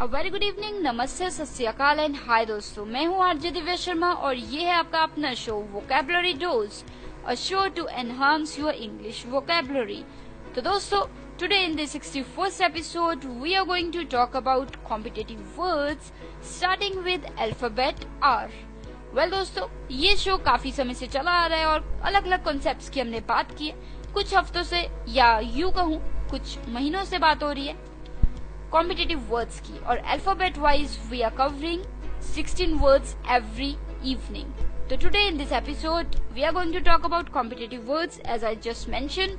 A very good evening, नमस्ते, सत श्री अकाल एंड हाय दोस्तों, मैं हूँ आरजे दिव्या शर्मा और ये है आपका अपना show vocabulary dose, a show to enhance your English vocabulary. तो दोस्तों, today in the 61st episode we are going to talk about competitive words starting with alphabet R. Well दोस्तों, ये शो काफी समय से चला आ रहा है और अलग अलग कॉन्सेप्ट्स की हमने बात की है। कुछ हफ्तों से या यूं कहूँ कुछ महीनों से बात हो रही है कॉम्पिटिटिव वर्ड्स की, और alphabet wise we are covering 16 words every evening. तो today in this episode we are going to talk about competitive words as I just mentioned.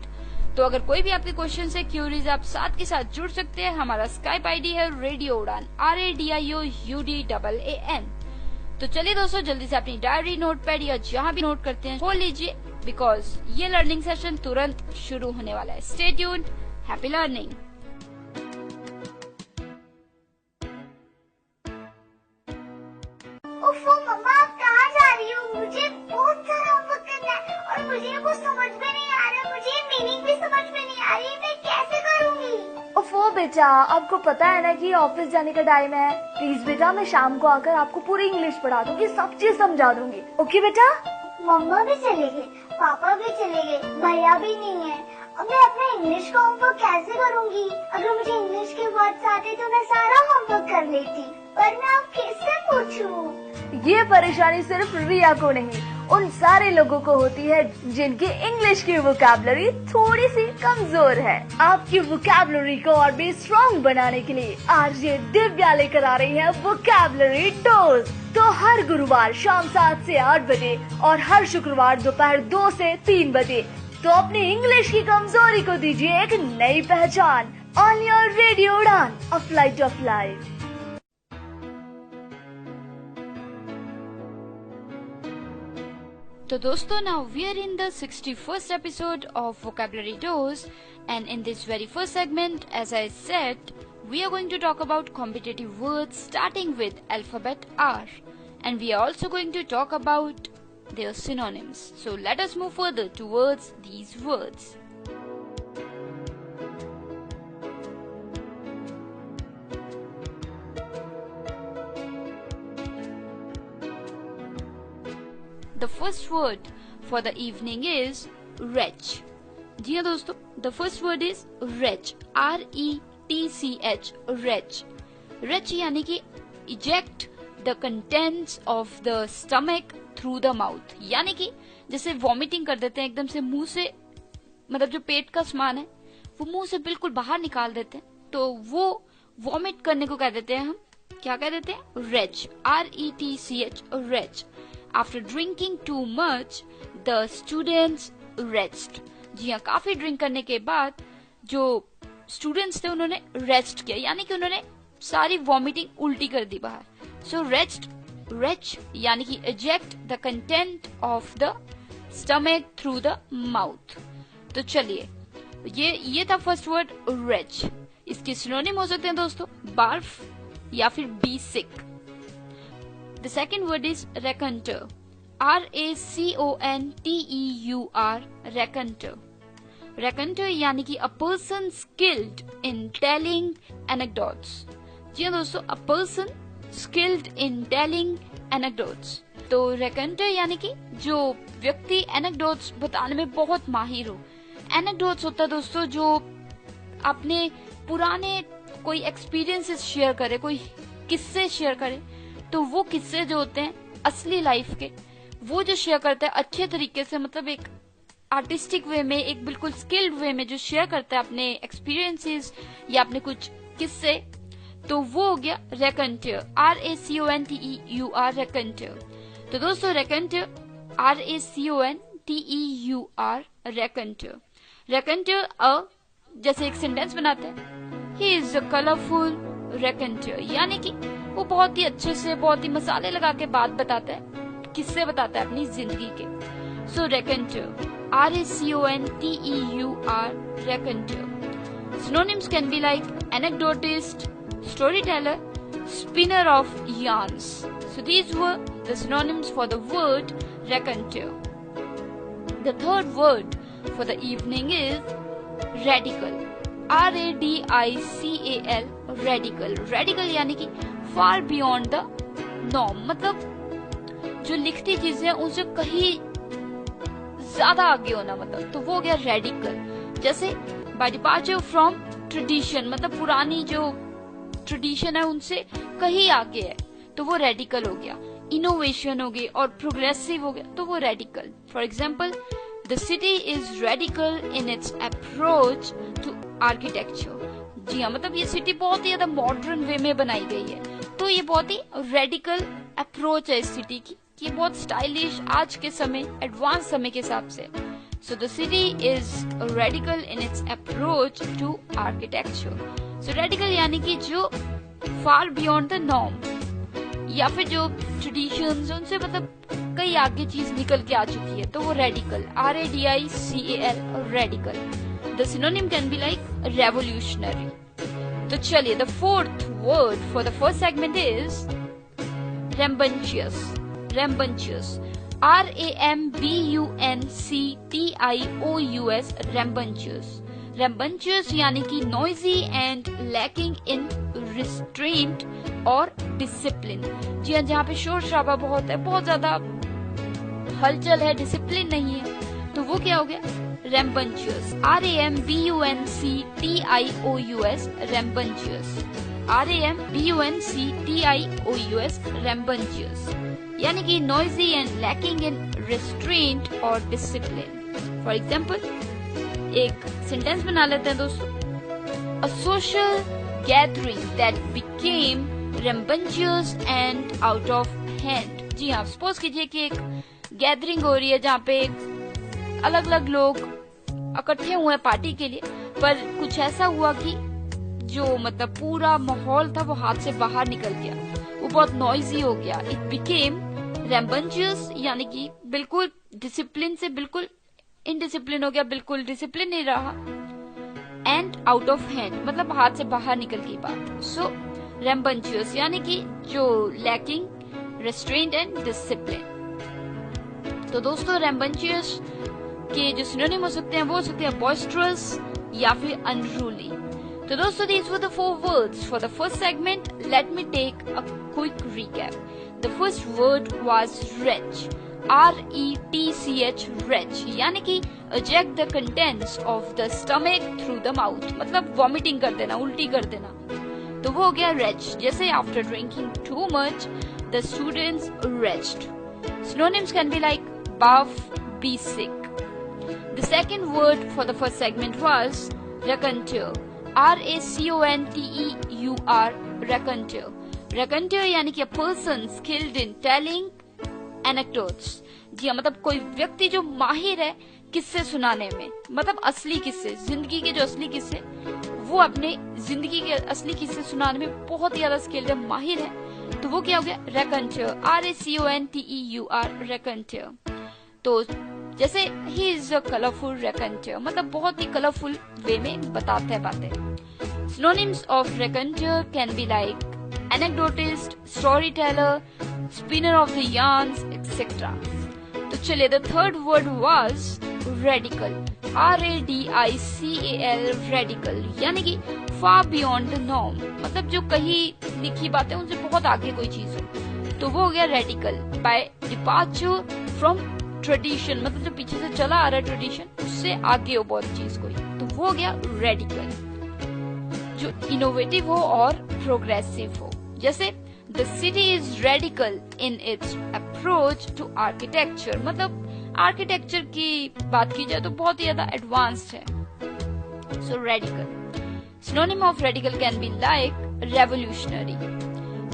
तो अगर कोई भी आपके क्वेश्चन है, क्यूरीज, आप साथ के साथ जुड़ सकते हैं। हमारा स्काइप आईडी है रेडियो उड़ान, RADIOUDAAN। तो चलिए दोस्तों, जल्दी से अपनी डायरी, नोटपैड या जहाँ भी नोट करते हैं खोल लीजिए, बिकॉज ये लर्निंग सेशन तुरंत शुरू होने वाला है। Stay tuned, happy learning. ओफो मम्मा, आप कहाँ जा रही हो? मुझे बहुत सारा होमवर्क करना है और मुझे कुछ समझ में नहीं आ रहा, मुझे मीनिंग भी समझ में नहीं आ रही, मैं कैसे करूँगी? ओफो बेटा, आपको पता है ना कि ऑफिस जाने का टाइम है। प्लीज बेटा, मैं शाम को आकर आपको पूरी इंग्लिश पढ़ा दूंगी, सब चीज समझा दूंगी। ओके बेटा? मम्मा भी चले गए, पापा भी चले गए, भैया भी नहीं है। अब मैं अपना इंग्लिश का होमवर्क कैसे करूँगी? अगर मुझे इंग्लिश के वर्ड्स आते तो मैं सारा होमवर्क कर लेती, पर मैं अब किससे पूछूं? ये परेशानी सिर्फ रिया को नहीं, उन सारे लोगों को होती है जिनकी इंग्लिश की वोकैबुलरी थोड़ी सी कमजोर है। आपकी वोकैबुलरी को और भी स्ट्रॉन्ग बनाने के लिए आरजे दिव्या लेकर आ रही है वोकैबुलरी डोज। तो हर गुरुवार शाम 7 से 8 बजे और हर शुक्रवार दोपहर 2 से 3 बजे तो अपनी इंग्लिश की कमजोरी को दीजिए एक नई पहचान। ऑन योर रेडियो उड़ान, अ फ्लाइट ऑफ लाइफ। तो दोस्तों, now we are in the 61st episode of Vocabulary Dose, and in this very first segment, as I said, we are going to talk about competitive words starting with alphabet R, and we are also going to talk about their synonyms. So let us move further towards these words. The first word for the evening is wretch. जी हाँ दोस्तों, the first word is wretch, RETCH, wretch. Wretch यानी कि eject the contents of the stomach through the mouth, यानी कि जैसे vomiting कर देते हैं एकदम से मुंह से, मतलब जो पेट का सामान है वो मुंह से बिल्कुल बाहर निकाल देते हैं, तो वो वॉमिट करने को कह देते हैं हम, क्या कह देते हैं? wretch, RETCH, wretch. After drinking too much, the students retched. जी हाँ, काफी ड्रिंक करने के बाद जो स्टूडेंट्स थे उन्होंने रेस्ट किया, यानी कि उन्होंने सारी वॉमिटिंग उल्टी कर दी बाहर। सो रेस्ट, रेच यानी कि eject the content of the stomach through the mouth। तो चलिए, ये था फर्स्ट वर्ड रेच। इसके सिनोनिम हो सकते हैं दोस्तों बार्फ या फिर be sick. The second word is raconteur, RACONTEUR, raconteur. Raconteur यानी कि a person skilled in telling anecdotes। जी हाँ दोस्तों, a person skilled in telling anecdotes। तो raconteur यानी कि जो व्यक्ति anecdotes बताने में बहुत माहिर हो। anecdotes होता है दोस्तों जो अपने पुराने कोई एक्सपीरियंसेस शेयर करे, कोई किस्से शेयर करे। तो वो किस्से जो होते हैं असली लाइफ के, वो जो शेयर करता है अच्छे तरीके से, मतलब एक आर्टिस्टिक वे में, एक बिल्कुल स्किल्ड वे में जो शेयर करता है अपने एक्सपीरियंसेस या अपने कुछ किस्से, तो वो हो गया रेकंटर, RACONTEUR, रेकंटर। तो दोस्तों, रेकंटर RACONTEUR, रेकंटर। रेकंटर जैसे एक सेंटेंस बनाते हैं, ही इज अ कलरफुल रेकंटर, यानी कि वो बहुत ही अच्छे से, बहुत ही मसाले लगा के बात बताता है, किससे बताता है अपनी जिंदगी के। सो रेकंटर, RACONTEUR, रेकंटर। Synonyms can be like anecdotist, storyteller, spinner of yarns. So these were the synonyms for the word raconteur. The third word for the evening is radical, RADICAL, radical. Radical यानी कि फार बियॉन्ड द नॉर्म, मतलब जो लिखती चीजें उनसे कहीं ज्यादा आगे होना, मतलब तो वो हो गया रेडिकल। जैसे बाय डिपार्चर फ्रॉम ट्रेडिशन, मतलब पुरानी जो ट्रेडिशन है उनसे कहीं आगे है, तो वो रेडिकल हो गया। इनोवेशन हो गई और प्रोग्रेसिव हो गया, तो वो radical. For example, the city is radical in its approach to architecture. जी हाँ, मतलब ये सिटी बहुत ही ज्यादा मॉडर्न वे में बनाई गई है, तो ये बहुत ही रेडिकल अप्रोच है इस सिटी की, कि बहुत स्टाइलिश आज के समय, एडवांस समय के हिसाब से। So the city is radical in its approach to architecture. So radical यानी कि जो फार बियॉन्ड द नॉर्म, या फिर जो ट्रेडिशंस उनसे मतलब कई आगे चीज निकल के आ चुकी है, तो वो radical. RADICAL, radical. The synonym can be like revolutionary. तो चलिए, the fourth word for the first segment is rambunctious. Rambunctious, RAMBUNCTIOUS, rambunctious. Rambunctious यानी कि noisy and lacking in restraint और discipline। जी हाँ, जहाँ पे शोर शराबा बहुत है, बहुत ज्यादा हलचल है, डिसिप्लिन नहीं है, तो वो क्या हो गया? rambunctious। RAMBUNCTIOUS, rambunctious। RAMBUNCTIOUS, rambunctious यानी कि noisy and lacking in restraint और discipline। For example, एक सेंटेंस बना लेते हैं दोस्तों। A social gathering that became rambunctious and out of hand। जी हाँ, सपोज कीजिए कि एक गैदरिंग हो रही है जहाँ पे अलग अलग लोग इकट्ठे हुए पार्टी के लिए, पर कुछ ऐसा हुआ कि जो मतलब पूरा माहौल था वो हाथ से बाहर निकल गया, वो बहुत नॉइजी हो गया। इट बिकेम rambunctious यानी कि बिल्कुल डिसिप्लिन से बिल्कुल इनडिसिप्लिन हो गया, बिल्कुल डिसिप्लिन नहीं रहा। एंड आउट ऑफ हैंड मतलब हाथ से बाहर निकल गई बात। सो rambunctious यानी कि जो लैकिंग रेस्ट्रेंट एंड डिसिप्लिन। तो दोस्तों, rambunctious के जो सिनोनिम हो सकते हैं वो हो सकते हैं boisterous या फिर unruly। तो दोस्तों, these were the 4 words for the first segment. Let me take a quick recap. The first word was retch, RETCH, retch यानी कि eject the contents of the stomach through the mouth, मतलब vomiting कर देना, उल्टी कर देना, तो वो हो गया retch। जैसे after drinking too much, the students retched. Synonyms can be like buff, be sick. The second word for the first segment was raconteur, RACONTEUR, raconteur। raconteur यानी कि a person skilled in telling anecdotes। जी हाँ, मतलब कोई व्यक्ति जो माहिर है किस्से सुनाने में, मतलब असली किस्से, जिंदगी के जो असली किस्से, वो अपने जिंदगी के असली किस्से सुनाने में बहुत ही ज्यादा स्किल्ड है, माहिर है, तो वो क्या हो गया? raconteur, RACONTEUR, raconteur। तो जैसे he is a colorful raconteur, मतलब बहुत ही कलरफुल वे में बताता है बातें। Synonyms of raconteur can be like anecdotist, storyteller, spinner of the yarns, etc. तो चलिए, the third word was radical, RADICAL, radical यानी कि far beyond the norm, मतलब जो कहीं लिखी बातें उनसे बहुत आगे कोई चीज हो, तो वो हो गया radical। by departure from tradition, मतलब जो पीछे से चला आ रहा है ट्रेडिशन, उससे आगे हो बहुत चीज कोई, तो वो हो गया रेडिकल। जो इनोवेटिव हो और प्रोग्रेसिव हो, जैसे the city is radical in its approach to architecture, मतलब आर्किटेक्चर की बात की जाए तो बहुत ही ज्यादा एडवांस्ड है। So radical. Synonym of radical can be like revolutionary.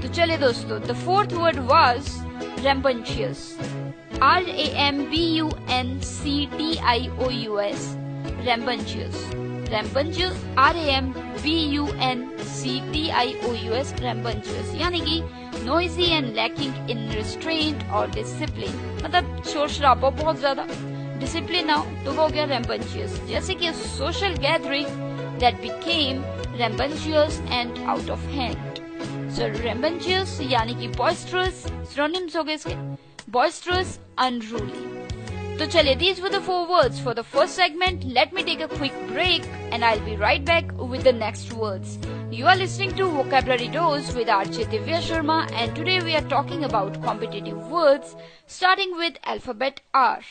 तो चलिए दोस्तों, the fourth word was rambunctious, RAMBUNCTIOUS, rambunctious। rambunctious, RAMBUNCTIOUS, rambunctious यानी कि noisy and lacking in restraint और discipline, मतलब शोर शराबा बहुत ज्यादा, डिसिप्लिन ना हो, तो वो हो गया rambunctious। जैसे कि social gathering that became rambunctious and out of hand। So rambunctious यानी कि boisterous, synonyms हो गए इसके boisterous, unruly। तो चलिए, these were the 4 words for the first segment. Let me take a quick break and I'll be right back with the next words. You are listening to Vocabulary Dose with RJ Divya Sharma, and today we are talking about competitive words starting with alphabet R.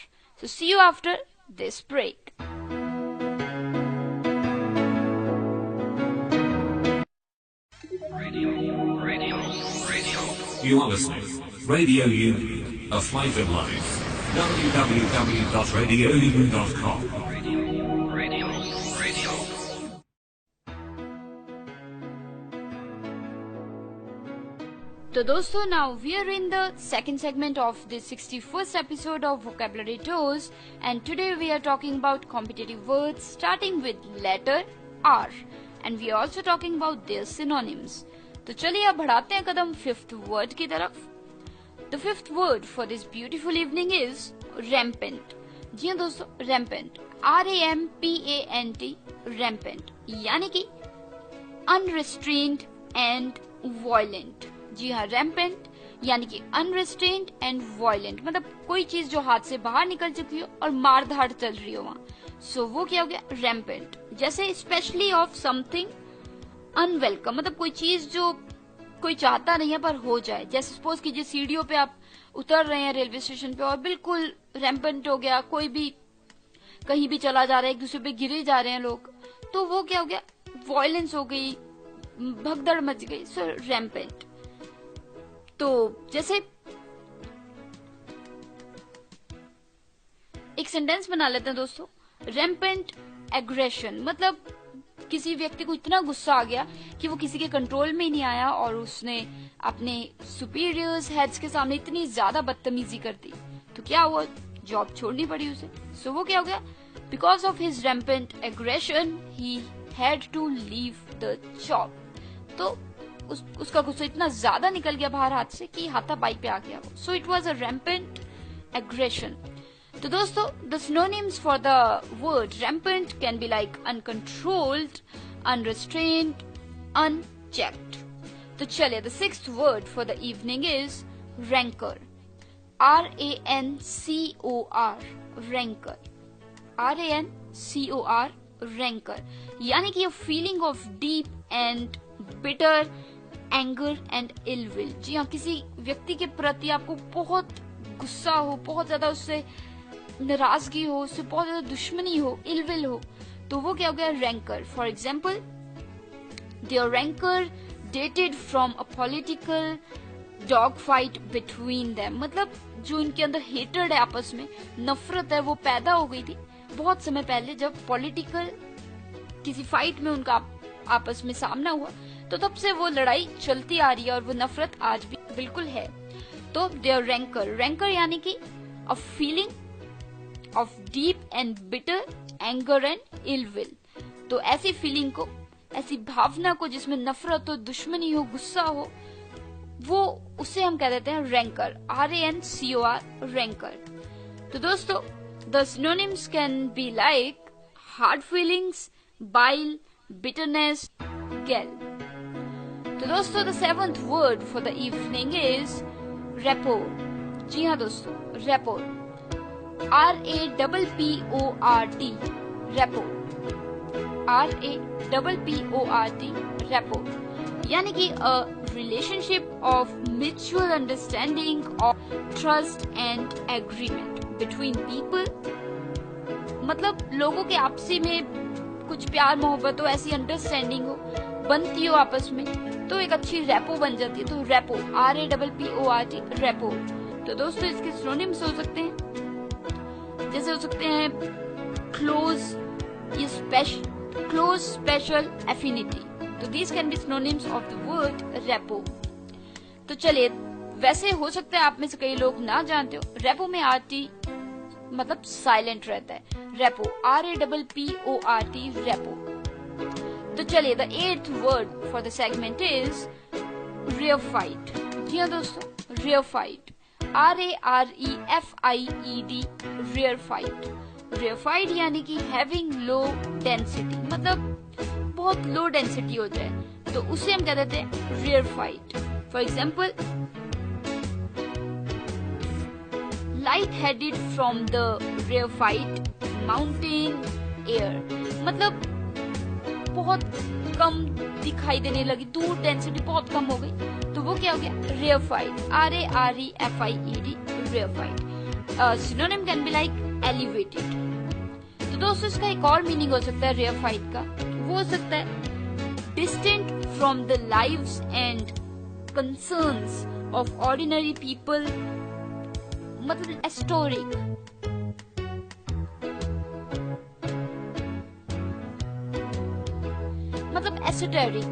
So see you after this break. Radio. You are listening. Radio Udaan, a flight of life. www.radioudaan.com. Radio. So दोस्तों, now we are in the second segment of the 61st episode of Vocabulary Dose, and today we are talking about competitive words starting with letter R, and we are also talking about their synonyms. तो चलिए अब बढ़ाते हैं कदम 5th word की तरफ. The 5th word for this beautiful evening is rampant. जी हाँ दोस्तों, rampant. R-A-M-P-A-N-T, rampant. यानी कि unrestrained and violent. जी हाँ, rampant यानी कि unrestrained and violent, मतलब कोई चीज जो हाथ से बाहर निकल चुकी हो और मार धाड़ चल रही हो वहाँ. So वो क्या हो गया? rampant. जैसे especially of something unwelcome, मतलब कोई चीज जो कोई चाहता नहीं है पर हो जाए. जैसे सपोज कीजिए सीढ़ियों पे आप उतर रहे हैं रेलवे स्टेशन पे और बिल्कुल रैम्पेंट हो गया, कोई भी कहीं भी चला जा रहा है, एक दूसरे पे गिरे जा रहे हैं लोग, तो वो क्या हो गया? वॉयलेंस हो गई, भगदड़ मच गई. सो रैम्पेंट. तो जैसे एक सेंटेंस बना लेते हैं दोस्तों. रैम्पेंट एग्रेशन, मतलब किसी व्यक्ति को इतना गुस्सा आ गया कि वो किसी के कंट्रोल में ही नहीं आया और उसने अपने सुपीरियर्स हेड्स के सामने इतनी ज्यादा बदतमीजी कर दी, तो क्या हुआ? जॉब छोड़नी पड़ी उसे. सो वो क्या हो गया? Because of his rampant aggression he had to leave the job. तो उसका गुस्सा इतना ज्यादा निकल गया बाहर हाथ से कि हाथापाई पे आ गया वो. So it was a rampant aggression. तो दोस्तों, the synonyms for the word rampant can be like uncontrolled, unrestrained, unchecked. तो चलिए, the 6th word for the evening is rancor. R-A-N-C-O-R, rancor. R-A-N-C-O-R, rancor. यानी कि a feeling of deep and bitter anger and ill will. जी हाँ, किसी व्यक्ति के प्रति आपको बहुत गुस्सा हो, बहुत ज्यादा उससे नाराजगी हो, उससे बहुत ज्यादा दुश्मनी हो, इल विल हो, तो वो क्या हो गया? Rancour. For example, their rancour dated from a political dog fight between them, मतलब जो इनके अंदर हेटर्ड है, आपस में नफरत है, वो पैदा हो गई थी बहुत समय पहले जब पॉलिटिकल किसी फाइट में उनका आपस में सामना हुआ, तो तब से वो लड़ाई चलती आ रही है और वो नफरत आज भी बिल्कुल है. तो देयर रैंकर. रैंकर यानी कि a feeling of deep and bitter anger and ill will. तो ऐसी फीलिंग को, ऐसी भावना को जिसमें नफरत हो, दुश्मनी हो, गुस्सा हो, वो उसे हम कह देते हैं रैंकर. R-A-N-C-O-R, ranker. तो दोस्तों, the synonyms can be like hard feelings, bile, bitterness, gall. तो दोस्तों, the 7th word for the evening is rapport. जी हाँ दोस्तों, rapport. R-A-P-P-O-R-T, rapport. R-A-P-P-O-R-T, rapport. यानी कि a relationship of mutual understanding, of trust and agreement between people. मतलब लोगों के आपसी में कुछ प्यार मोहब्बत हो, ऐसी अंडरस्टैंडिंग हो, बनती हो आपस में, तो एक अच्छी रैपो बन जाती है. तो रैपो, R-A-P-P-O-R-T, रैपो. तो दोस्तों, इसके सिनोनिम्स हो सकते हैं, जैसे हो सकते हैं क्लोज, क्लोज स्पेशल एफिनिटी. तो these can be synonyms of the word repo. तो चलिए, वैसे हो सकता है आप में से कई लोग ना जानते हो, रेपो में आरटी मतलब साइलेंट रहता है. Repo, R-A-P-P-O-R-T, repo. तो चलिए, the 8th word for the segment is rear fight. जी हाँ दोस्तों, rear fight. R-A-R-E-F-I-E-D, rear fight. rear fight यानी कि having low density, मतलब बहुत low density हो जाए, तो उसे हम कह देते हैं rear fight. For example, light headed from the rarefied mountain air, मतलब बहुत कम दिखाई देने लगी, दूर डेंसिटी बहुत कम हो गई, तो वो क्या हो गया? Rarefied, RAREFIED, rarefied. Synonym can be like elevated. तो दोस्तों इसका एक और मीनिंग हो सकता है रेयरफाइड का, वो हो सकता है distant from the lives and concerns of ordinary people, मतलब एस्टोरिक। मतलब एसोटेरिक,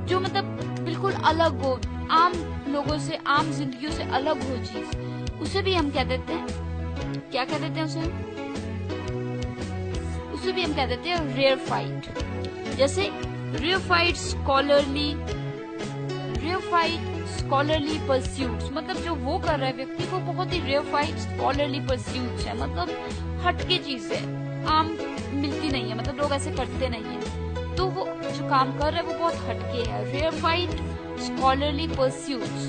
जो मतलब बिल्कुल अलग हो, आम लोगों से, आम जिंदगियों से अलग हो चीज, उसे भी हम क्या देते हैं? क्या कह देते हैं उसे भी हम कह देते हैं रेयरफाइड। जैसे रेयरफाइड स्कॉलरली परस्यूट्स, मतलब जो वो कर रहा है व्यक्ति वो बहुत ही रेयरफाइड स्कॉलरली परस्यूट्स है, मतलब हटके चीज है, आम मिलती नहीं है, मतलब लोग ऐसे करते नहीं है, तो वो जो काम कर रहा है वो बहुत हटके है। रेयरफाइड स्कॉलरली परस्यूट्स।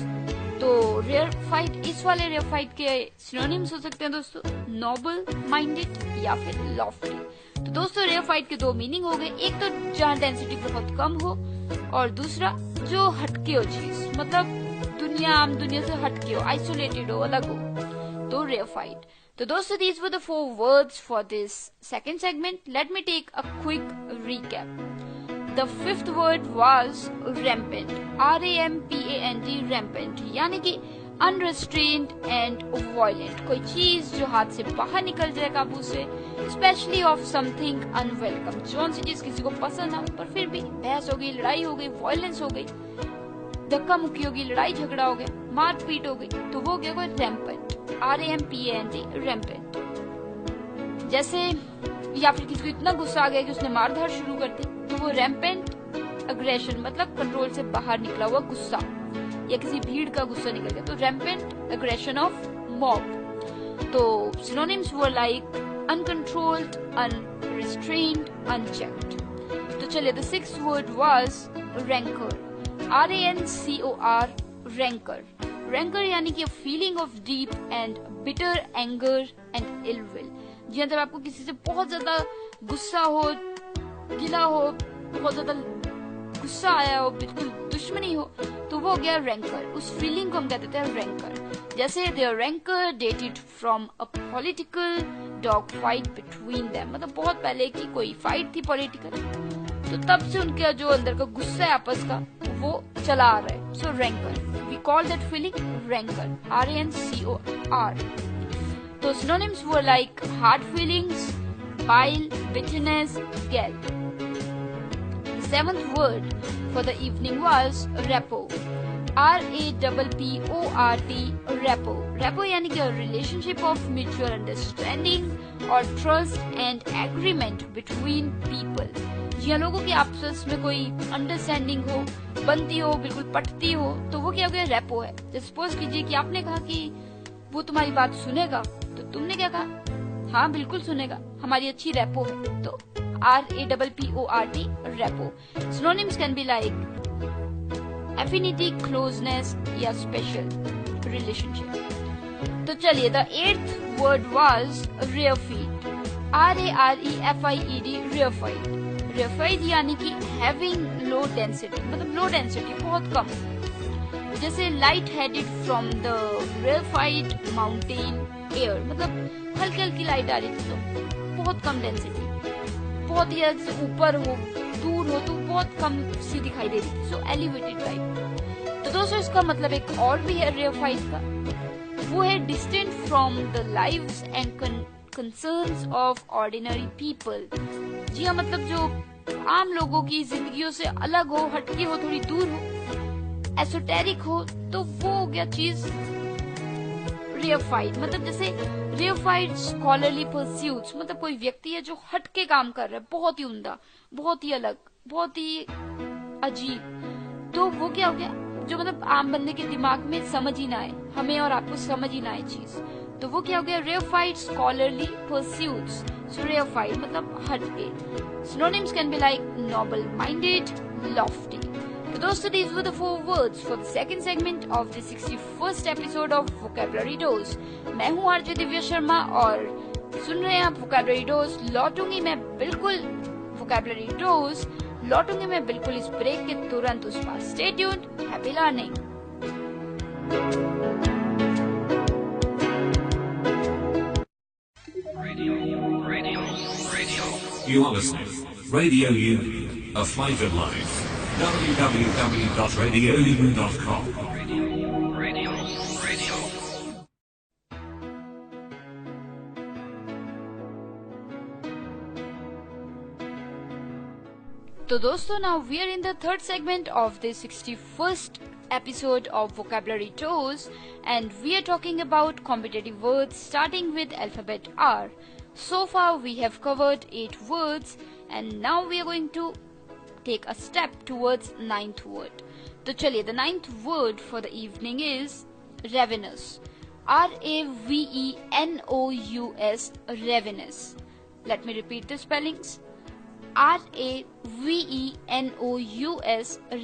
तो रेयरफाइड, इस वाले रेयरफाइड के सिनोनिम्स हो सकते हैं दोस्तों, नोबल माइंडेड या फिर लॉफ्टी। तो दोस्तों रेयरफाइड के दो मीनिंग हो गए, एक तो जहाँ डेंसिटी बहुत कम हो, और दूसरा जो हटके हो चीज, मतलब आम दुनिया से हटके हो, आइसोलेटेड हो, अलग हो, तो रेयरफाइड। तो दोस्तों these were the 4 words for this second segment. Let me take a quick recap. The 5th word was rampant, RAMPANT, rampant, यानी कि unrestrained and violent, कोई चीज जो हाथ से बाहर निकल जाए काबू से, especially of something unwelcome, जौन सी चीज किसी को पसंद ना, पर फिर भी बहस हो गई, लड़ाई हो गई, वायलेंस हो गई, धक्का मुक्की होगी, लड़ाई झगड़ा हो गया, मारपीट हो गई, तो वो क्या कोई रैम्पेंट, RAMPANT, रैम्पेंट। जैसे या फिर किसी को इतना गुस्सा आ गया कि उसने मारधाड़ शुरू कर दी, तो वो रैम्पेंट अग्रेशन, मतलब कंट्रोल से बाहर निकला हुआ गुस्सा, या किसी भीड़ का गुस्सा निकल गया, तो रैम्पेंट अग्रेशन ऑफ मॉब। तो synonyms were like uncontrolled, unrestrained, unchecked. तो चलिए, the 6th word was rancor, RANCOR, rancor। rancor यानी कि feeling of deep and bitter anger and ill will, जी जब आपको किसी से बहुत ज्यादा गुस्सा हो, गिला हो, बहुत ज्यादा गुस्सा आया हो, बिल्कुल दुश्मनी हो, तो वो हो गया rancor। उस फीलिंग को हम कहते हैं rancor। जैसे their rancor dated from a political dog fight between them, मतलब बहुत पहले की कोई फाइट थी पॉलिटिकल, तो तब से उनका जो अंदर का गुस्सा है आपस का वो चला आ रहा है। सो rancor, we call that feeling rancor, RANCOR। तो synonyms were like hard feelings, bile, bitterness, gall। The 7th word for the evening was rapport, RAPPORT, rapport। rapport यानी कि relationship of mutual understanding or trust and agreement between people, जिन लोगों की आपस में कोई understanding हो, बनती हो, बिल्कुल पटती हो, तो वो क्या हो गया? रेपो है। जैसे सपोज कीजिए कि आपने कहा कि वो तुम्हारी बात सुनेगा, तो तुमने क्या कहा? हाँ बिल्कुल सुनेगा, हमारी अच्छी रेपो है, तो RAPPORT, repo. Synonyms can be like affinity, closeness या स्पेशल रिलेशनशिप। तो चलिए, the 8th word was rarefied, RAREFIED, rarefied। रेयरफाइड यानी कि हैविंग लो डेंसिटी, मतलब लो डेंसिटी बहुत कम, जैसे light headed from the rarefied mountain air, मतलब हल्की हल्की लाइट आ रही थी, तो बहुत कम डेंसिटी, बहुत ही ऊपर हो, दूर हो, तो बहुत कम सी दिखाई दे रही थी, सो एलिवेटेड लाइट। तो दोस्तों इसका मतलब एक और भी है रेयरफाइड का, वो है distant from the lives and concerns of ordinary people. जी हाँ, मतलब जो आम लोगों की जिंदगियों से अलग हो, हटके हो, थोड़ी दूर हो, एसोटेरिक हो, तो वो हो गया चीज रेयरफाइड। मतलब जैसे रेयरफाइड स्कॉलरली परस्यूट्स, मतलब कोई व्यक्ति है जो हटके काम कर रहा है, बहुत ही उम्दा, बहुत ही अलग, बहुत ही अजीब, तो वो क्या हो गया? जो मतलब आम बंदे के दिमाग में समझ ही ना आए, हमें और आपको समझ ही ना आए चीज, तो वो क्या हो गया? रेयरफाइड स्कॉलरली परस्यूट्स। सो रेयरफाइड मतलब हटके। Synonyms can be like noble minded, lofty. तो दोस्तों these were the 4 words for the second segment of the 61st episode of Vocabulary Dose. मैं हूँ आरजे दिव्या शर्मा और सुन रहे हैं आप Vocabulary Dose. लौटूंगी मैं बिल्कुल Vocabulary Dose, लौटूंगी मैं बिल्कुल इस ब्रेक के तुरंत उस पास. Stay tuned, happy learning. You are listening. Radio U, a flavoured life. www.radioudaan.com. Radio. तो दोस्तों now we are in the third segment of the 61st episode of Vocabulary Dose and we are talking about competitive words starting with alphabet R. So far we have covered 8 words and now we are going to take a step towards 9th word. तो चलिए the 9th word for the evening is ravenous. R-A-V-E-N-O-U-S, ravenous. Let me repeat the spellings. R-A-V-E-N-O-U-S,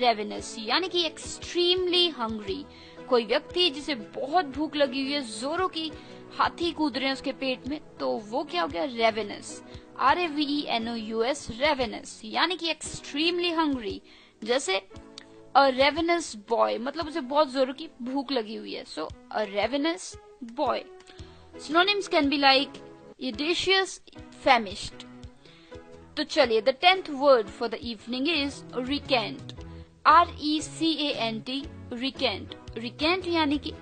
ravenous यानी कि extremely hungry. कोई व्यक्ति जिसे बहुत भूख लगी हुई है, जोरों की हाथी कूद रहे हैं उसके पेट में, तो वो क्या हो गया? ravenous. R-A-V-E-N-O-U-S, ravenous यानी कि extremely hungry. जैसे a ravenous boy मतलब उसे बहुत जोरों की भूख लगी हुई है. So a ravenous boy. Synonyms can be like audacious, famished. तो चलिए the 10th word for the evening is recant. R-E-C-A-N-T, recant. Recant यानी कि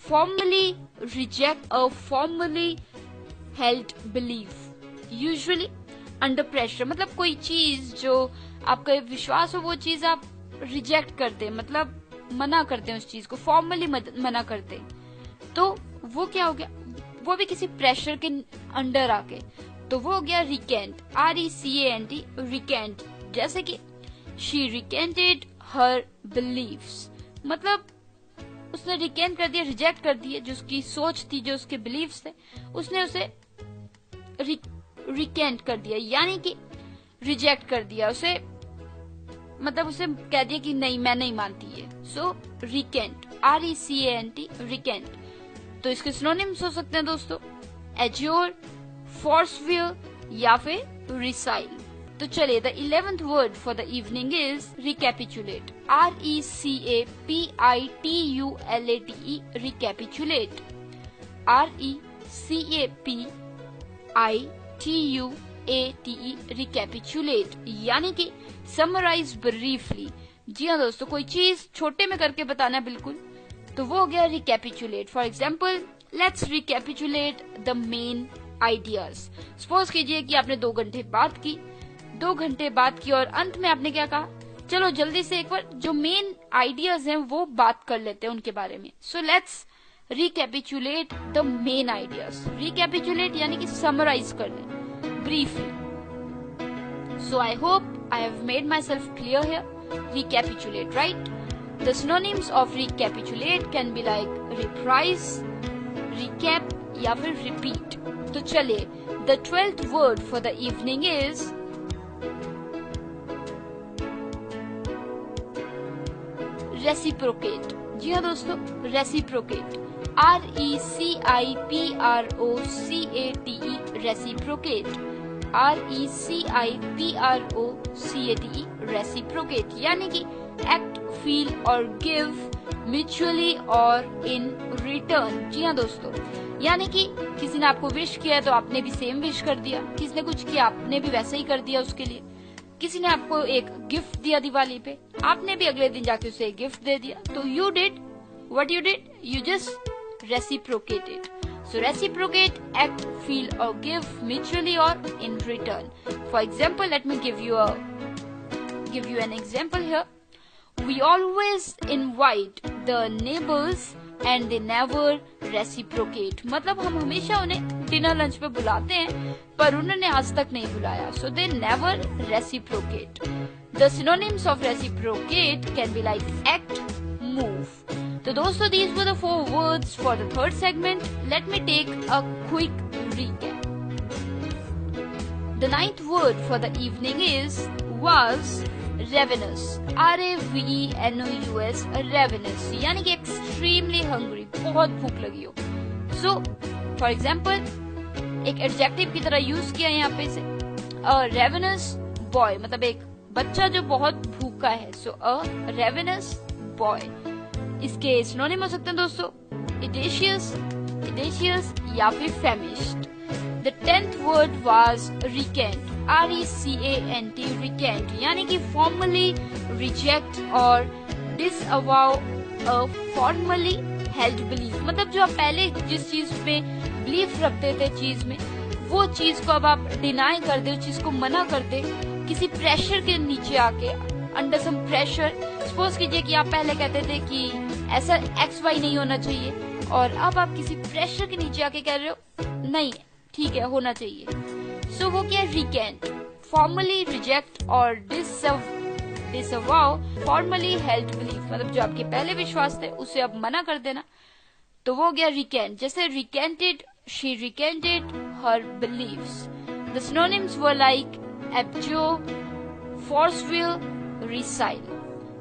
formally reject a formally held belief. Usually under pressure मतलब कोई चीज जो आपका विश्वास हो वो चीज आप रिजेक्ट करते हैं, मतलब मना करते हैं उस चीज को, फॉर्मली मना करते हैं. तो वो क्या हो गया? वो भी किसी प्रेशर के अंडर आके, तो वो हो गया रिकेंट. R-E-C-A-N-T, रिकेंट. जैसे कि शी रिकेंटेड हर बिलीव्स मतलब उसने रिकेंट कर दिया, रिजेक्ट कर दिया. जो उसकी सोच थी, जो उसके बिलीव्स थे, उसने उसे रिकेंट कर दिया यानी कि रिजेक्ट कर दिया उसे, मतलब उसे कह दिया कि नहीं मैं नहीं मानती है. सो रिकेंट. R-E-C-A-N-T, रिकेंट. तो इसके सिनोनिम्स हो सकते हैं दोस्तों एज्योर, forswear या फिर रिसाइल. तो चलिए the 11th word for the evening is recapitulate. R-E-C-A-P-I-T-U-L-A-T-E, recapitulate. R-E-C-A-P-I-T-U-A-T-E, recapitulate यानी कि summarize briefly. जी हाँ दोस्तों, कोई चीज छोटे में करके बताना बिल्कुल, तो वो हो गया recapitulate. For example, let's recapitulate the main ideas. Suppose कीजिए कि आपने 2 घंटे बात की और अंत में आपने क्या कहा? चलो जल्दी से एक बार जो मेन आइडियाज हैं वो बात कर लेते हैं उनके बारे में. So let's recapitulate the main ideas. Recapitulate यानी कि समराइज कर ले briefly. So I hope I have made my self clear here. Recapitulate, right? The synonyms of recapitulate can be like reprise, recap या फिर रिपीट. तो चलिए the 12th word for the evening is reciprocate. जी हाँ दोस्तों, reciprocate. R-E-C-I-P-R-O-C-A-T-E, reciprocate. R-E-C-I-P-R-O-C-A-T-E, reciprocate यानी कि act, feel और give mutually or in return. जी हाँ दोस्तों, यानी कि किसी ने आपको विश किया तो आपने भी सेम विश कर दिया, किसी ने कुछ किया आपने भी वैसा ही कर दिया उसके लिए. किसी ने आपको एक गिफ्ट दिया दिवाली पे, आपने भी अगले दिन जाके उसे एक गिफ्ट दे दिया. तो you did what you did, you just reciprocated. So reciprocate, act, feel और गिव म्यूचुअली और in return. For example, let me give you an example here. We always invite the neighbors and they never reciprocate. मतलब हम हमेशा उन्हें dinner lunch पे बुलाते हैं पर उन्होंने आज तक नहीं बुलाया. So they never reciprocate. The synonyms of reciprocate can be like act, move. तो दोस्तों, these were the 4 words for the third segment. Let me take a quick recap. The 9th word for the evening was ravenous, RAVENOUS, ravenous, यानी कि extremely hungry, बहुत भूख लगी हो. So, for example, एक adjective की तरह यूज किया यहाँ पे से a ravenous boy, मतलब एक बच्चा जो बहुत भूखा है. So, a ravenous boy. इसके सिनोनिम हो सकते हैं दोस्तों edacious या फिर famished. The 10th word was recant, RECANT, recant, यानी कि formally reject और disavow a formally held belief. मतलब जो आप पहले जिस चीज में बिलीफ रखते थे चीज में, वो चीज को अब आप डिनाई कर दे, उस चीज को मना कर दे, किसी प्रेशर के नीचे आके, अंडर सम प्रेशर. सपोज कीजिए कि आप पहले कहते थे कि ऐसा XY नहीं होना चाहिए, और अब आप किसी प्रेशर के नीचे आके कह रहे हो नहीं ठीक है होना चाहिए. सो वो क्या, रिकेंट, फॉर्मली रिजेक्ट और डिसअवाउ फॉर्मली हेल्ड बिलीफ, मतलब जो आपके पहले विश्वास थे उसे अब मना कर देना, तो वो गया रिकेंट. जैसे recanted, she recanted her beliefs. The synonyms were like abjure, forceful, resile.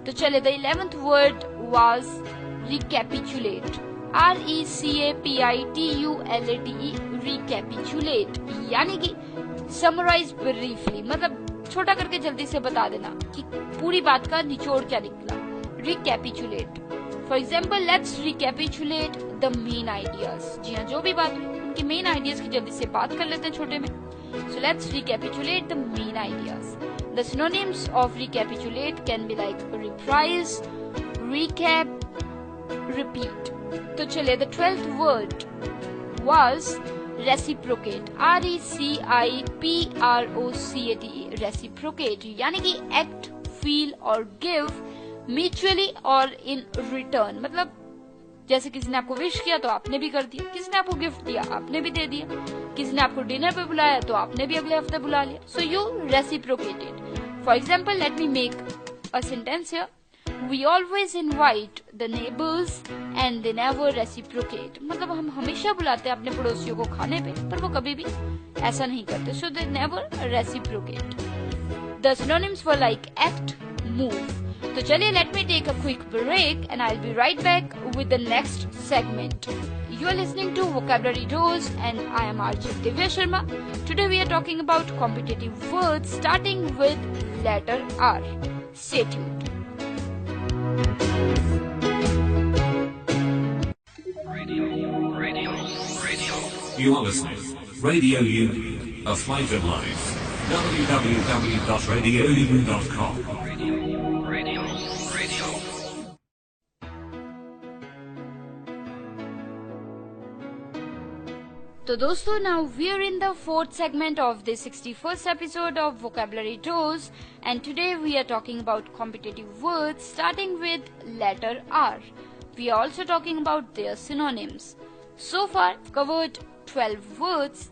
तो चले, the 11th word was recapitulate, RECAPITULATE, recapitulate, यानी कि समराइज ब्रीफली, मतलब छोटा करके जल्दी से बता देना कि पूरी बात का निचोड़ क्या निकला. Recapitulate. For example, let's recapitulate the main ideas. जी हाँ, जो भी बात हुई उनके मेन आइडियाज की जल्दी से बात कर लेते हैं छोटे में. So let's recapitulate the main ideas. The synonyms of recapitulate can be like reprise, recap, repeat. तो चलिए, the 12th word was reciprocate, RECIPROCATE, reciprocate, यानी कि act, feel और give mutually और in return. मतलब जैसे किसी ने आपको विश किया तो आपने भी कर दिया, किसी ने आपको गिफ्ट दिया आपने भी दे दिया, किसी ने आपको डिनर पे बुलाया तो आपने भी अगले हफ्ते बुला लिया. So you reciprocated. For example, let me make a sentence here. We always invite the neighbors and they never reciprocate. मतलब हम हमेशा बुलाते हैं अपने पड़ोसियों को खाने पे, पर वो कभी भी ऐसा नहीं करते. So they never reciprocate. The synonyms were like act, move. तो चलिए, let me take a quick break and I'll be right back with the next segment. You are listening to Vocabulary Dose and I am RJ Divya Sharma. Today we are talking about competitive words starting with letter R. Stay tuned. You are listening. Radio U, a flight of life. www.radioudaan.com. Radio. तो दोस्तों, now we are in the 4th segment of the 61st episode of Vocabulary Dose, and today we are talking about competitive words starting with letter R. We are also talking about their synonyms. So far, covered 12 words,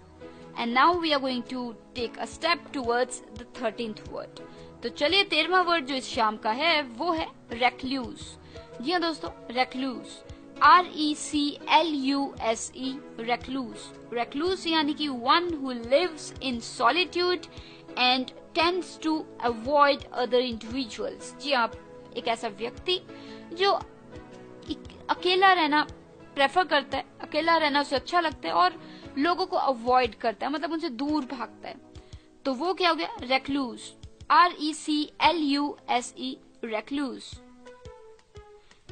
and now we are going to take a step towards the 13th word. तो चलिए, 13वां word जो इस शाम का है वो है recluse. जी हाँ दोस्तों, recluse, RECLUSE, recluse. Recluse यानी कि one who lives in solitude and tends to avoid other individuals. जी हाँ, एक ऐसा व्यक्ति जो अकेला रहना प्रेफर करता है, अकेला रहना उसे अच्छा लगता है और लोगों को अवॉइड करता है, मतलब उनसे दूर भागता है. तो वो क्या हो गया, recluse, RECLUSE, recluse.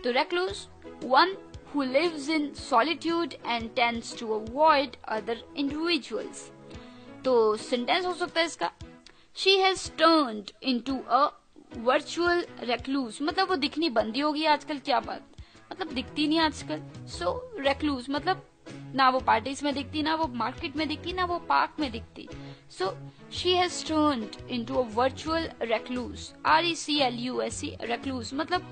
तो recluse, one who lives in solitude and tends to avoid other individuals. तो सेंटेंस हो सकता है इसका, she has turned into a virtual recluse. मतलब वो दिखनी बंदी होगी आजकल, क्या बात, मतलब दिखती नहीं आजकल. सो recluse मतलब ना वो पार्टीज में दिखती, ना वो मार्केट में दिखती, ना वो पार्क में दिखती. सो she has turned into a virtual recluse, RECLUSE, recluse मतलब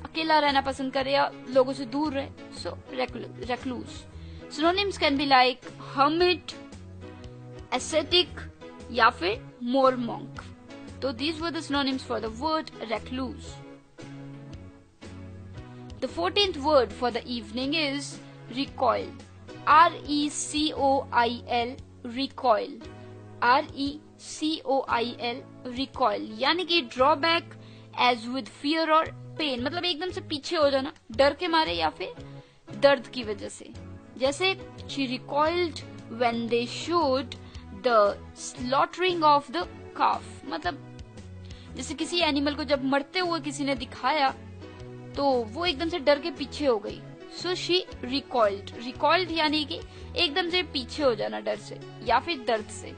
अकेला रहना पसंद करे या लोगों से दूर रहे. सो recluse. Synonyms can be like hermit, ascetic या फिर more monk. So these were the synonyms for the word recluse. The 14th word for the evening is recoil, RECOIL, recoil, COIL, recoil, यानी कि ड्रॉबैक एज विद फियर और pen, मतलब एकदम से पीछे हो जाना डर के मारे या फिर दर्द की वजह से। जैसे she recoiled when they showed the slaughtering of the calf, मतलब जैसे किसी एनिमल को जब मरते हुए किसी ने दिखाया तो वो एकदम से डर के पीछे हो गई। So she recoiled, recoiled यानी कि एकदम से पीछे हो जाना डर से या फिर दर्द से।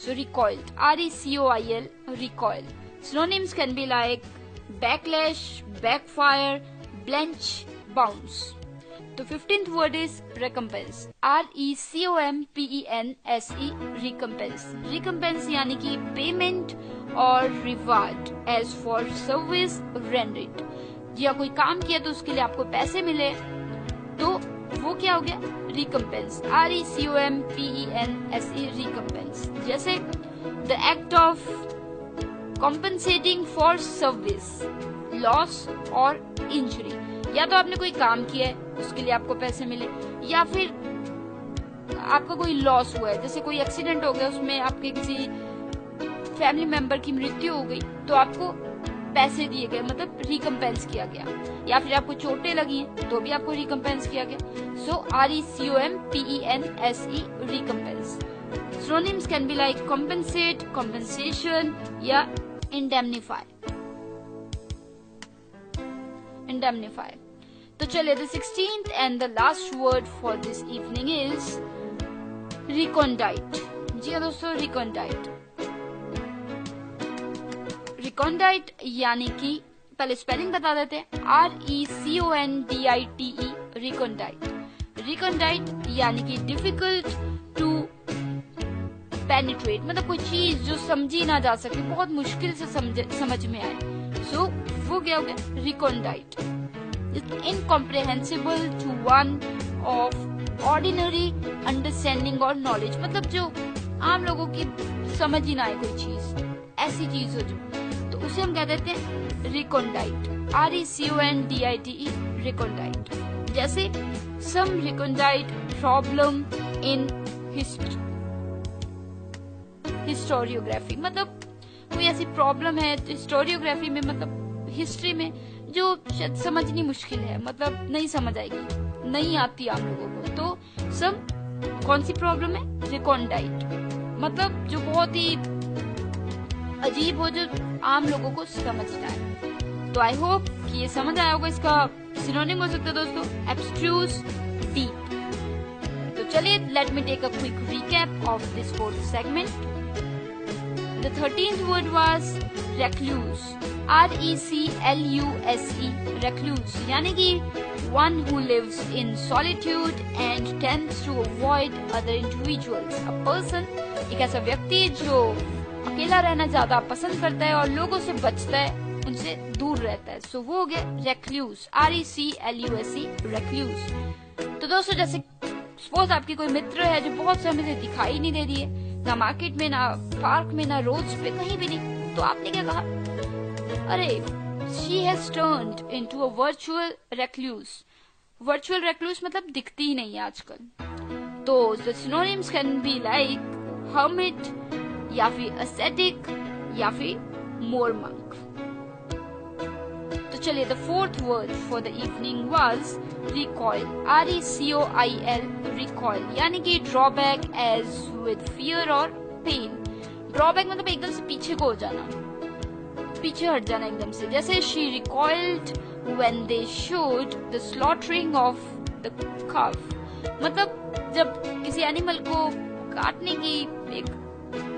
So recoiled, RECOIL, recoil. Synonyms can be like backlash, backfire, blanch, bounce. The 15th word is recompense, RECOMPENSE, recompense. Recompense यानी कि payment और reward as for service rendered. या कोई काम किया तो उसके लिए आपको पैसे मिले तो वो क्या हो गया, recompense, RECOMPENSE, recompense. जैसे the act of compensating for service, loss और injury, या तो आपने कोई काम किया है उसके लिए आपको पैसे मिले, या फिर आपका कोई लॉस हुआ है, जैसे कोई एक्सीडेंट हो गया उसमें आपके किसी फैमिली मेंबर की मृत्यु हो गई तो आपको पैसे दिए गए, मतलब रिकम्पेंस किया गया, या फिर आपको चोटें लगी हैं तो भी आपको रिकम्पेंस किया गया। सो RECOMPENSE, recompense. Synonyms can be like compensate, compensation या indemnify. Indemnify. तो चलिए the 16th and the last word for this evening is recondite. जी हाँ दोस्तों, recondite. recondite यानी कि पहले स्पेलिंग बता देते हैं, RECONDITE, recondite. recondite यानी कि difficult to penetrate, मतलब कोई चीज जो समझी ना जा सके, बहुत मुश्किल से समझ में आए, सो वो क्या हो गया, recondite. Incomprehensible to one of ordinary understanding और knowledge, मतलब जो आम लोगों की समझ ही ना आए कोई चीज, ऐसी चीज हो जो, तो उसे हम कह देते हैं recondite, RECONDITE, recondite. जैसे some recondite problem in historiography, मतलब कोई ऐसी प्रॉब्लम है हिस्टोरियोग्राफी में, मतलब हिस्ट्री में जो शायद समझनी मुश्किल है, मतलब नहीं समझ आएगी, नहीं आती आम लोगों को, तो सब कौन सी प्रॉब्लम है, recondite, मतलब जो बहुत ही अजीब हो, जो आम लोगों को समझना है। तो आई होप कि ये समझ आया होगा। इसका सिनोनिम हो सकता है दोस्तों abstruse, deep. तो चलिए let me take a quick recap of this fourth segment. The 13th word was recluse, RECLUSE, recluse, यानी कि one who lives in solitude and tends to avoid other individuals. A person, एक ऐसा व्यक्ति जो अकेला रहना ज्यादा पसंद करता है और लोगों से बचता है, उनसे दूर रहता है, सो वो हो गया recluse, RECLUSE, recluse. तो दोस्तों जैसे सपोज आपकी कोई मित्र है जो बहुत समय से दिखाई नहीं दे रही है, ना मार्केट में, ना पार्क में, ना रोड्स पे, कहीं भी नहीं, तो आपने क्या कहा, अरे she has turned into a virtual recluse. Virtual recluse मतलब दिखती ही नहीं है आजकल. तो the synonyms can be like hermit या फिर ascetic या फिर more monk. तो चलिए the fourth word for the evening was recoil, RECOIL, recoil, यानी कि drawback as with fear or pain. Drawback मतलब एकदम से पीछे को हो जाना, पीछे हट जाना एकदम से, जैसे she recoiled when they showed the slaughtering of the calf, मतलब जब किसी एनिमल को काटने की एक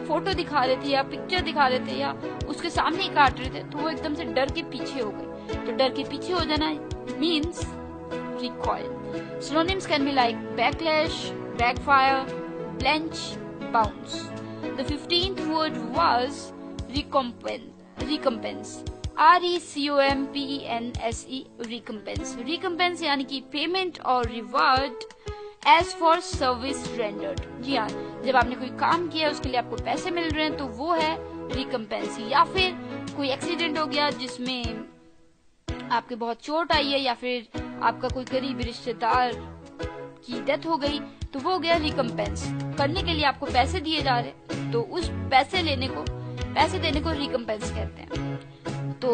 फोटो दिखा रहे थे या पिक्चर दिखा रहे थे या उसके सामने ही काट रहे थे, तो वो एकदम से डर के पीछे हो गए. तो डर के पीछे हो जाना means recoil. Synonyms can be like backlash, backfire, blanch, bounce. The 15th word was recompense. recompense, RECOMPENSE, recompense. recompense यानी कि पेमेंट और reward as for service rendered. जी हाँ, जब आपने कोई काम किया उसके लिए आपको पैसे मिल रहे हैं तो वो है रिकम्पेंस. या फिर कोई एक्सीडेंट हो गया जिसमें आपके बहुत चोट आई है, या फिर आपका कोई करीबी रिश्तेदार की डेथ हो गई, तो वो हो गया रिकम्पेंस. करने के लिए आपको पैसे दिए जा रहे हैं तो उस पैसे देने को रिकम्पेंस कहते हैं। तो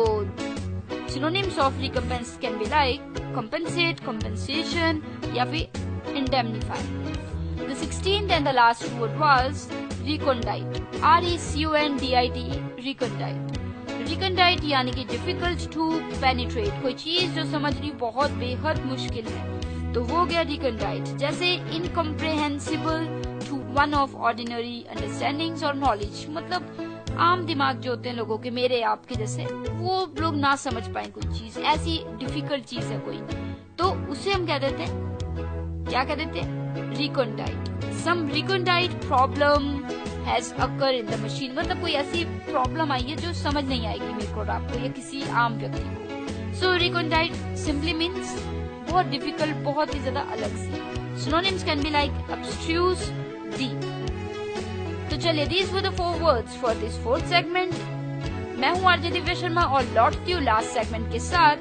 synonyms of recompense can be like compensate, compensation या फिर indemnify. The 16th and the last word was recondite. R-E-C-O-N-D-I-T-E, recondite. Recondite यानी कि difficult to penetrate, कोई चीज जो समझनी बहुत बेहद मुश्किल है, तो वो हो गया recondite। जैसे incomprehensible to one of ordinary understandings or knowledge, मतलब आम दिमाग जो होते हैं लोगों के, मेरे आपके जैसे, वो लोग ना समझ पाए कोई चीज, ऐसी डिफिकल्ट चीज है कोई, तो उसे हम क्या कहते हैं recondite. Some recondite problem has occurred in the machine, मतलब कोई ऐसी प्रॉब्लम आई है जो समझ नहीं आएगी मेरे को और आपको या किसी आम व्यक्ति को। So recondite simply means बहुत डिफिकल्ट, बहुत ही ज्यादा अलग सी। Synonyms can be like abstruse, deep. तो चलिए, these were the 4 words for this 4th segment। मैं हूँ आरजे दिव्या शर्मा और लौटती हूँ लास्ट सेगमेंट के साथ,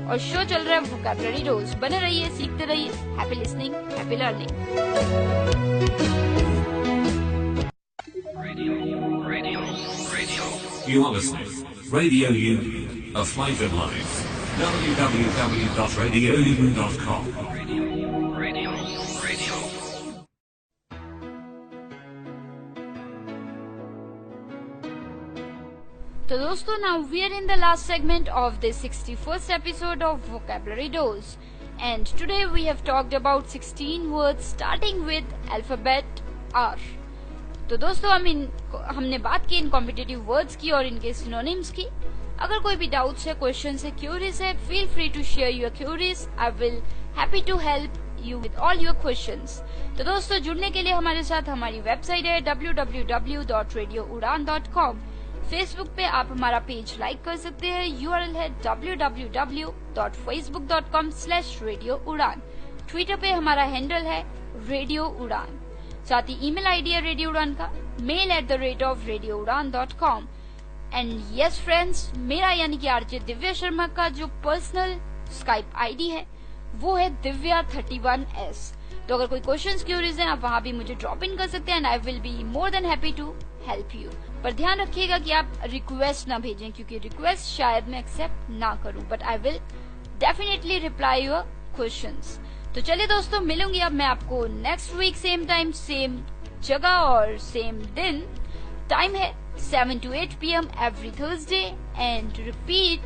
और शो चल रहा है वोकैबुलरी डोज। बने रहिए, सीखते रहिए। Happy listening, happy learning. You are listening Radio Udaan, a flight of life. www.radioudaan.com. तो दोस्तों, now we are in the last segment of the 61st episode of Vocabulary Dose, and today we have talked about 16 words starting with alphabet R. तो दोस्तों, हमने बात की इन competitive words की और इनके सिनोनिम्स की। अगर कोई भी डाउट्स है, क्वेश्चंस है, क्यूरीज है, feel free to share your queries. I will happy to help you with all your questions. तो दोस्तों, जुड़ने के लिए हमारे साथ हमारी वेबसाइट है www.radioudaan.com। फेसबुक पे आप हमारा पेज लाइक कर सकते हैं, URL है www.facebook.com/radioudaan। ट्विटर पे हमारा हैंडल है रेडियो उड़ान। साथ ही ईमेल आईडी है रेडियो उड़ान का, mail@radioudaan.com। एंड यस फ्रेंड्स, मेरा यानी कि आरजे दिव्या शर्मा का जो पर्सनल स्काइप आईडी है वो है Divya31S। तो अगर कोई क्वेश्चंस क्यूरीज हैं, आप वहाँ भी मुझे ड्रॉप इन कर सकते हैं, and I will be more than happy to help you. पर ध्यान रखिएगा कि आप रिक्वेस्ट ना भेजें, क्योंकि रिक्वेस्ट शायद मैं एक्सेप्ट ना करूं, but I will definitely reply your questions. तो चलिए दोस्तों, मिलूंगी अब मैं आपको next week same time, same जगह और सेम दिन। टाइम है 7 to 8 PM every Thursday and repeat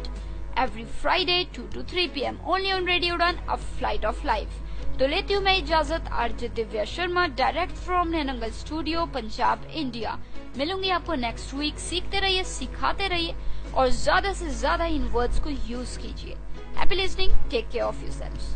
every Friday 2 to 3 PM only on Radio Udaan, a flight of life। तो लेती हूँ मैं इजाजत, RJ Divya Sharma, direct from Nainangal studio, Punjab, India. मिलूंगी आपको नेक्स्ट वीक। सीखते रहिए, सिखाते रहिए और ज्यादा से ज्यादा इन वर्ड्स को यूज कीजिए। Happy listening, take care of yourselves.